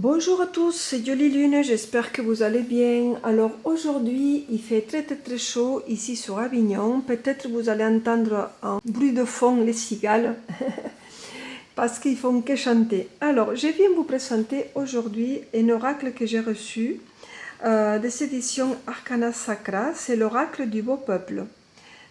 Bonjour à tous, c'est Jolie Lune, j'espère que vous allez bien. Alors aujourd'hui, il fait très chaud ici sur Avignon. Peut-être vous allez entendre un bruit de fond les cigales parce qu'ils font que chanter. Alors, je viens vous présenter aujourd'hui un oracle que j'ai reçu des éditions Arcana Sacra. C'est l'oracle du beau peuple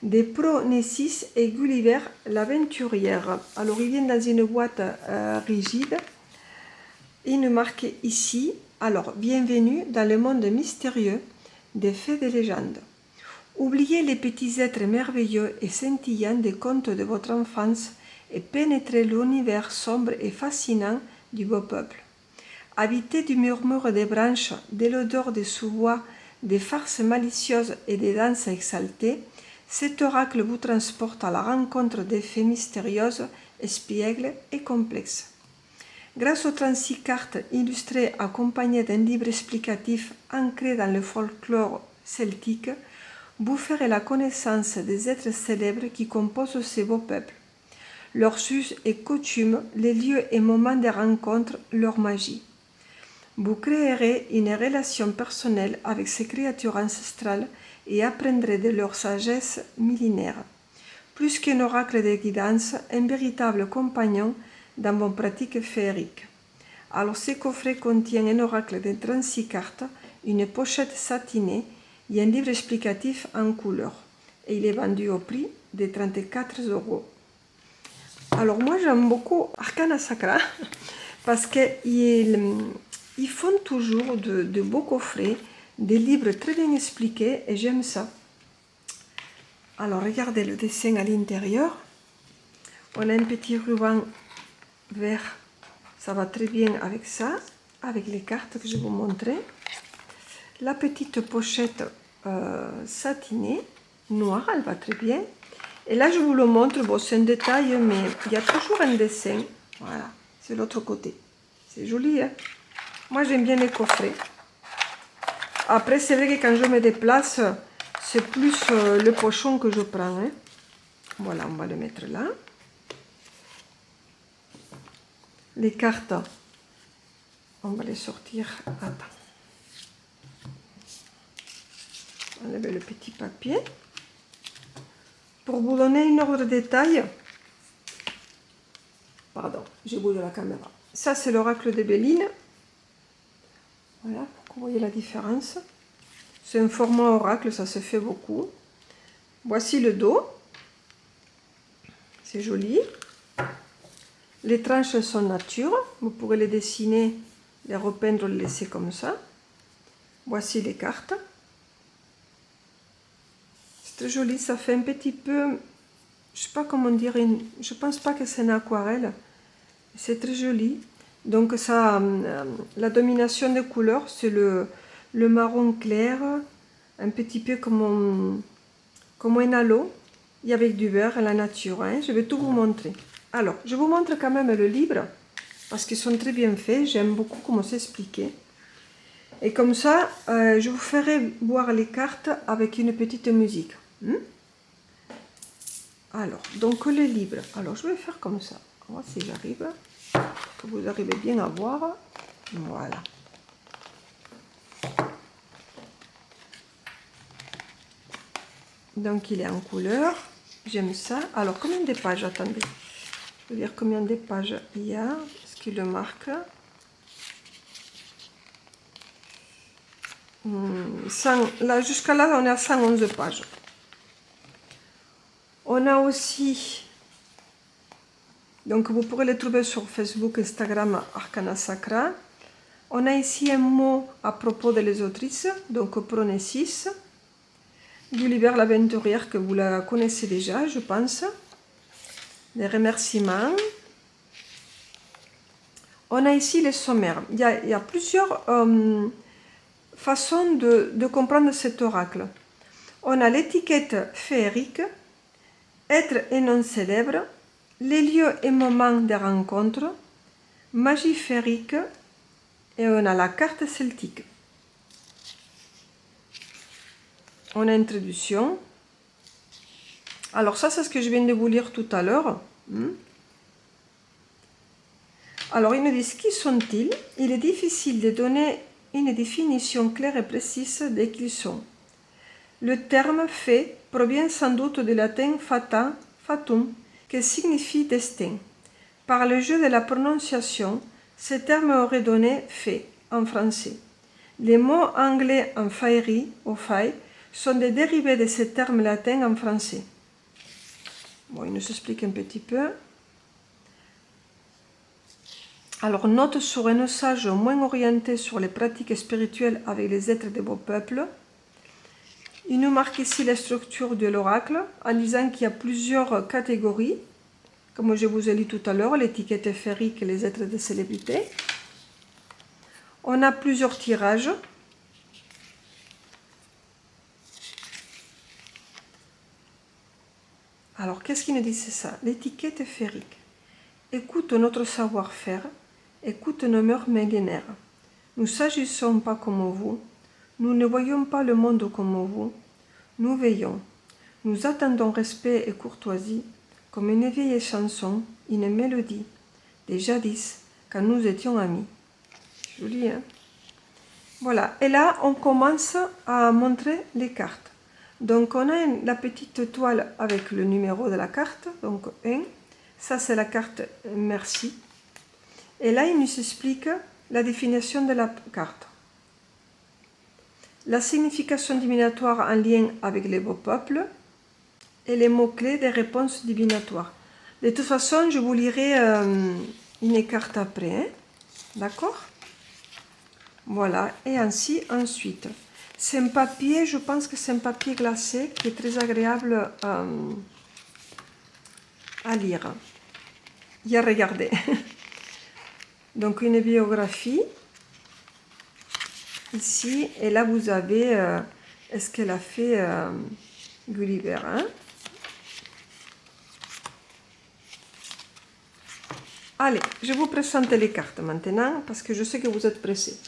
des Pro-Nessis et Gulliver l'aventurière. Alors, il vient dans une boîte rigide. Il nous marque ici, alors, bienvenue dans le monde mystérieux des fées et des légendes. Oubliez les petits êtres merveilleux et scintillants des contes de votre enfance et pénétrez l'univers sombre et fascinant du beau peuple. Habité du murmure des branches, de l'odeur des sous-bois, des farces malicieuses et des danses exaltées, cet oracle vous transporte à la rencontre des fées mystérieuses, espiègles et complexes. Grâce aux 36 cartes illustrées accompagnées d'un livre explicatif ancré dans le folklore celtique, vous ferez la connaissance des êtres célèbres qui composent ces beaux peuples, leurs us et coutumes, les lieux et moments de rencontre, leur magie. Vous créerez une relation personnelle avec ces créatures ancestrales et apprendrez de leur sagesse millénaire. Plus qu'un oracle de guidance, un véritable compagnon dans vos pratiques féeriques. Alors, ce coffret contient un oracle de 36 cartes, une pochette satinée et un livre explicatif en couleur. Et il est vendu au prix de 34 €. Alors, moi, j'aime beaucoup Arcana Sacra parce qu'ils font toujours de beaux coffrets, des livres très bien expliqués et j'aime ça. Alors, regardez le dessin à l'intérieur. On a un petit ruban vert, ça va très bien avec ça, avec les cartes que je vais vous montrer. La petite pochette satinée, noire, elle va très bien. Et là, je vous le montre, bon, c'est un détail, mais il y a toujours un dessin. Voilà, c'est l'autre côté. C'est joli, hein? Moi, j'aime bien les coffrets. Après, c'est vrai que quand je me déplace, c'est plus le pochon que je prends. Hein? Voilà, on va le mettre là. Les cartes, on va les sortir. Attends. Enlever le petit papier. Pour vous donner une ordre de détail, pardon, j'ai bougé la caméra. Ça, c'est l'oracle de Béline. Voilà, pour que vous voyez la différence. C'est un format oracle, ça se fait beaucoup. Voici le dos. C'est joli. Les tranches sont nature. Vous pourrez les dessiner, les repeindre, les laisser comme ça. Voici les cartes. C'est très joli, ça fait un petit peu, je sais pas comment dire, je pense pas que c'est une aquarelle. C'est très joli. Donc ça, la domination des couleurs, c'est le marron clair, un petit peu comme un halo, et avec du vert, la nature. Hein. Je vais tout vous montrer. Alors, je vous montre quand même le livre, parce qu'ils sont très bien faits. J'aime beaucoup comment c'est expliqué. Et comme ça, je vous ferai voir les cartes avec une petite musique. Alors, donc le livre. Alors, je vais faire comme ça. On va voir si j'arrive, que vous arrivez bien à voir. Voilà. Donc, il est en couleur. J'aime ça. Alors, combien de pages? Attendez. Je vais dire combien de pages il y a. Ce qui le marque. Là, jusqu'à là, on est à 111 pages. On a aussi, donc vous pourrez les trouver sur Facebook, Instagram, Arcana Sacra. On a ici un mot à propos de les autrices, donc Pro-Nessis, Gulliver l'aventurière que vous la connaissez déjà, je pense. Des remerciements. On a ici les sommaires. Il y a plusieurs façons de comprendre cet oracle. On a l'étiquette féerique, être et non célèbre, les lieux et moments de rencontre, magie féerique, et on a la carte celtique. On a introduction. Alors ça, c'est ce que je viens de vous lire tout à l'heure. Alors, ils nous disent qui sont-ils? Il est difficile de donner une définition claire et précise de qui ils sont. Le terme fait provient sans doute du latin fata, fatum, qui signifie destin. Par le jeu de la prononciation, ce terme aurait donné fait en français. Les mots anglais en faillerie ou faille sont des dérivés de ce terme latin en français. Bon, il nous explique un petit peu. Alors, note sur un sage moins orienté sur les pratiques spirituelles avec les êtres de beaux peuples. Il nous marque ici la structure de l'oracle en disant qu'il y a plusieurs catégories. Comme je vous ai dit tout à l'heure, l'étiquette éphérique et les êtres de célébrité. On a plusieurs tirages. Alors, qu'est-ce qu'il nous dit, c'est ça? L'étiquette éphérique. Écoute notre savoir-faire, écoute nos mœurs millénaires. Nous s'agissons pas comme vous, nous ne voyons pas le monde comme vous, nous veillons. Nous attendons respect et courtoisie, comme une vieille chanson, une mélodie, des jadis, quand nous étions amis. Joli, hein? Voilà, et là, on commence à montrer les cartes. Donc, on a la petite toile avec le numéro de la carte, donc 1. Ça, c'est la carte merci. Et là, il nous explique la définition de la carte. La signification divinatoire en lien avec les beaux peuples et les mots-clés des réponses divinatoires. De toute façon, je vous lirai une carte après. Hein? D'accord? Voilà, et ainsi ensuite. C'est un papier, je pense que c'est un papier glacé qui est très agréable à lire et à regarder. Donc une biographie ici, et là vous avez ce qu'elle a fait Gulliver. Hein? Allez, je vous présente les cartes maintenant parce que je sais que vous êtes pressés.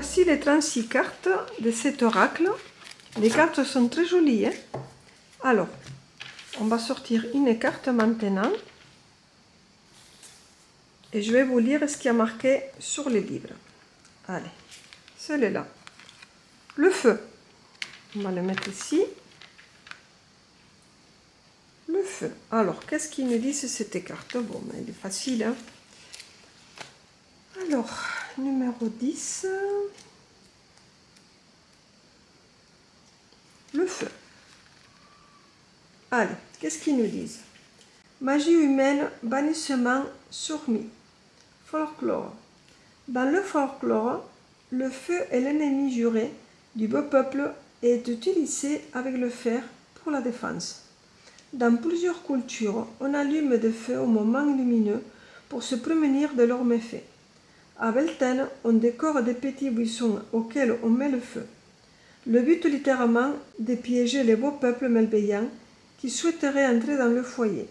Voici les 36 cartes de cet oracle. Les cartes sont très jolies, hein? Alors, on va sortir une carte maintenant. Et je vais vous lire ce qui a marqué sur les livres. Allez, celui-là. Le feu. On va le mettre ici. Le feu. Alors, qu'est-ce qu'ils nous disent cette carte? Bon, elle est facile, hein? Alors, numéro 10. Le feu. Allez, qu'est-ce qu'ils nous disent? Magie humaine, bannissement, surmis. Folklore. Dans le folklore, le feu est l'ennemi juré du beau peuple et est utilisé avec le fer pour la défense. Dans plusieurs cultures, on allume des feux au moment lumineux pour se prémunir de leurs méfaits. À Beltane, on décore des petits buissons auxquels on met le feu. Le but littéralement de piéger les beaux peuples malveillants qui souhaiteraient entrer dans le foyer.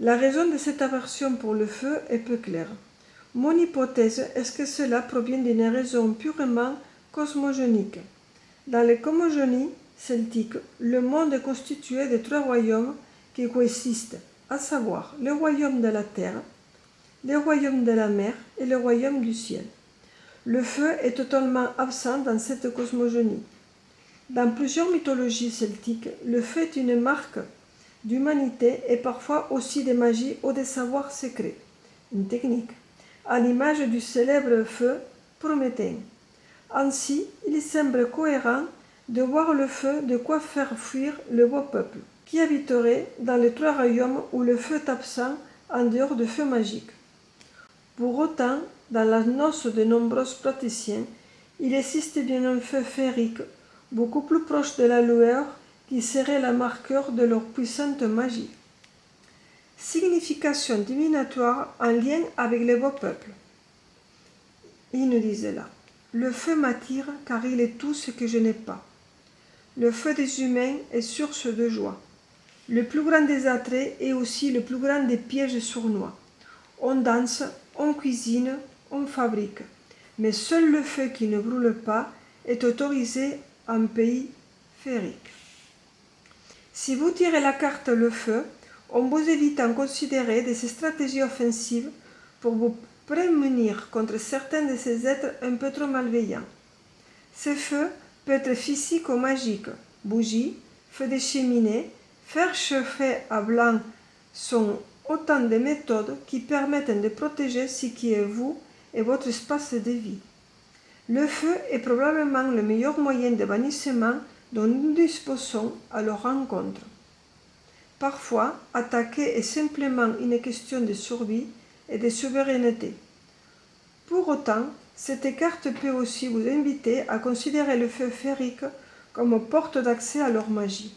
La raison de cette aversion pour le feu est peu claire. Mon hypothèse est que cela provient d'une raison purement cosmogonique. Dans les cosmogonies celtiques, le monde est constitué de 3 royaumes qui coexistent, à savoir le royaume de la terre, le royaume de la mer et le royaume du ciel. Le feu est totalement absent dans cette cosmogonie. Dans plusieurs mythologies celtiques, le feu est une marque d'humanité et parfois aussi de magie ou de savoir secret, une technique, à l'image du célèbre feu Prométhée. Ainsi, il semble cohérent de voir le feu de quoi faire fuir le beau peuple, qui habiterait dans les 3 royaumes où le feu est absent en dehors du feu magique. Pour autant, dans la noce de nombreux praticiens, il existe bien un feu féerique, beaucoup plus proche de la lueur, qui serait la marqueur de leur puissante magie. Signification divinatoire en lien avec les beaux peuples. Il nous disait là, le feu m'attire car il est tout ce que je n'ai pas. Le feu des humains est source de joie. Le plus grand des attraits est aussi le plus grand des pièges sournois. On danse, on cuisine, on fabrique. Mais seul le feu qui ne brûle pas est autorisé en pays féerique. Si vous tirez la carte le feu, on vous évite en considérer des stratégies offensives pour vous prémunir contre certains de ces êtres un peu trop malveillants. Ce feu peut être physique ou magique. Bougies, feu de cheminée, fer chauffé à blanc sont autant de méthodes qui permettent de protéger ce qui est vous et votre espace de vie. Le feu est probablement le meilleur moyen de bannissement dont nous disposons à leur rencontre. Parfois, attaquer est simplement une question de survie et de souveraineté. Pour autant, cette carte peut aussi vous inviter à considérer le feu féerique comme porte d'accès à leur magie.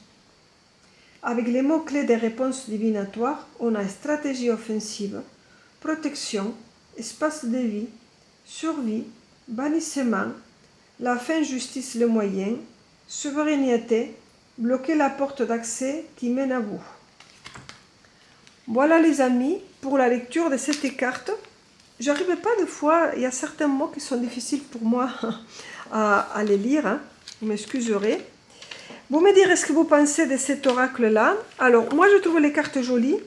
Avec les mots-clés des réponses divinatoires, on a stratégie offensive, protection, espace de vie, survie, bannissement, la fin justice le moyen, souveraineté, bloquer la porte d'accès qui mène à vous. Voilà les amis, pour la lecture de cette carte. J'arrive pas des fois, il y a certains mots qui sont difficiles pour moi à les lire, hein. Vous m'excuserez. Vous me direz ce que vous pensez de cet oracle-là. Alors, moi je trouve les cartes jolies,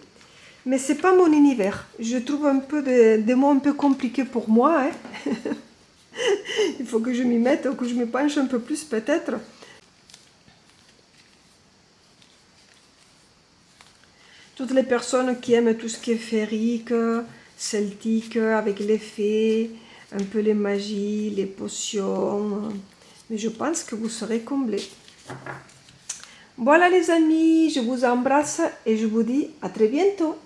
mais c'est pas mon univers. Je trouve un peu des mots un peu compliqués pour moi, hein. Il faut que je m'y mette ou que je me penche un peu plus peut-être. Toutes les personnes qui aiment tout ce qui est féerique, celtique, avec les fées, un peu les magies, les potions. Mais je pense que vous serez comblés. Voilà les amis, je vous embrasse et je vous dis à très bientôt.